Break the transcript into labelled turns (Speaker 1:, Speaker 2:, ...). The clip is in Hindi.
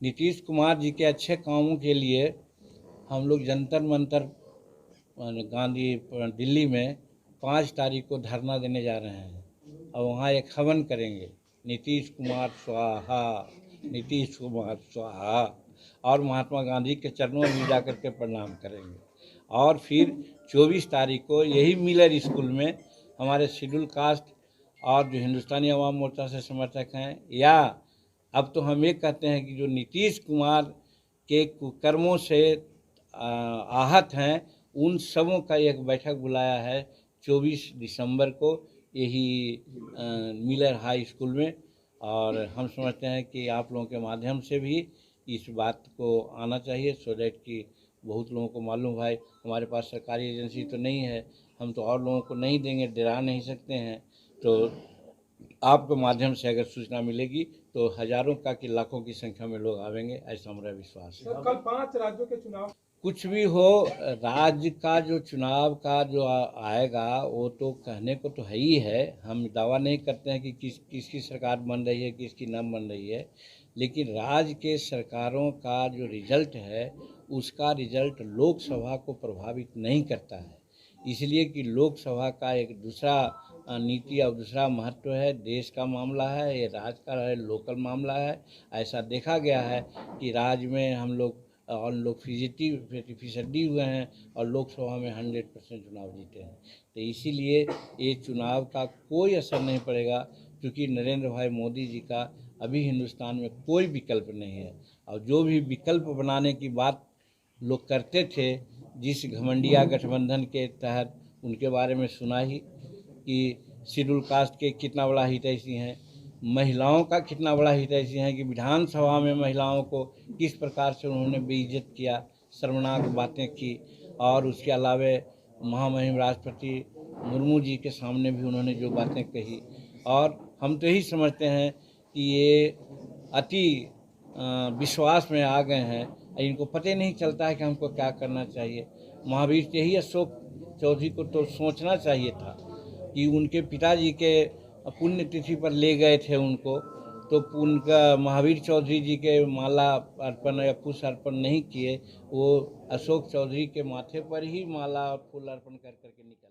Speaker 1: नीतीश कुमार जी के अच्छे कामों के लिए हम लोग जंतर मंतर गांधी दिल्ली में 5 तारीख को धरना देने जा रहे हैं और वहाँ एक हवन करेंगे, नीतीश कुमार स्वाहा, नीतीश कुमार स्वाहा, और महात्मा गांधी के चरणों में जा कर के प्रणाम करेंगे। और फिर 24 तारीख को यही मिलर स्कूल में हमारे शेड्यूल कास्ट और जो हिंदुस्तानी अवाम मोर्चा से समर्थक हैं, या अब तो हम ये कहते हैं कि जो नीतीश कुमार के कुकर्मों से आहत हैं, उन सबों का एक बैठक बुलाया है 24 दिसंबर को यही मिलर हाई स्कूल में। और हम समझते हैं कि आप लोगों के माध्यम से भी इस बात को आना चाहिए, सो दैट कि बहुत लोगों को मालूम भाई हमारे पास सरकारी एजेंसी तो नहीं है, हम तो और लोगों को नहीं देंगे, डरा नहीं सकते हैं। तो आपके माध्यम से अगर सूचना मिलेगी तो हजारों का कि लाखों की संख्या में लोग आवेंगे, ऐसा हमारा विश्वास है।
Speaker 2: कल 5 राज्यों के चुनाव,
Speaker 1: कुछ भी हो, राज्य का जो चुनाव का जो आएगा वो तो कहने को तो है ही है। हम दावा नहीं करते हैं कि किसकी सरकार बन रही है, किसकी न बन रही है, लेकिन राज्य के सरकारों का जो रिजल्ट है उसका रिजल्ट लोकसभा को प्रभावित नहीं करता है, इसलिए कि लोकसभा का एक दूसरा नीति और दूसरा महत्व है, देश का मामला है, ये राज्य का है, लोकल मामला है। ऐसा देखा गया है कि राज्य में हम लोग और लोग फीसदी हुए हैं और लोकसभा में 100% चुनाव जीते हैं। तो इसीलिए ये चुनाव का कोई असर नहीं पड़ेगा, क्योंकि नरेंद्र भाई मोदी जी का अभी हिंदुस्तान में कोई विकल्प नहीं है। और जो भी विकल्प बनाने की बात लोग करते थे जिस घमंडिया गठबंधन के तहत, उनके बारे में सुना ही कि शेड्यूल कास्ट के कितना बड़ा हितैषी हैं, महिलाओं का कितना बड़ा हितैषी है कि विधानसभा में महिलाओं को किस प्रकार से उन्होंने बेइज्जत किया, शर्मनाक बातें की। और उसके अलावे महामहिम राष्ट्रपति मुर्मू जी के सामने भी उन्होंने जो बातें कही, और हम तो यही समझते हैं कि ये अति विश्वास में आ गए हैं, इनको पता ही नहीं चलता है कि हमको क्या करना चाहिए। महावीर यही अशोक चौधरी को तो सोचना चाहिए था कि उनके पिताजी के पुण्यतिथि पर ले गए थे उनको, तो उनका महावीर चौधरी जी के माला अर्पण या पुष्प अर्पण नहीं किए, वो अशोक चौधरी के माथे पर ही माला और फूल अर्पण कर करके निकल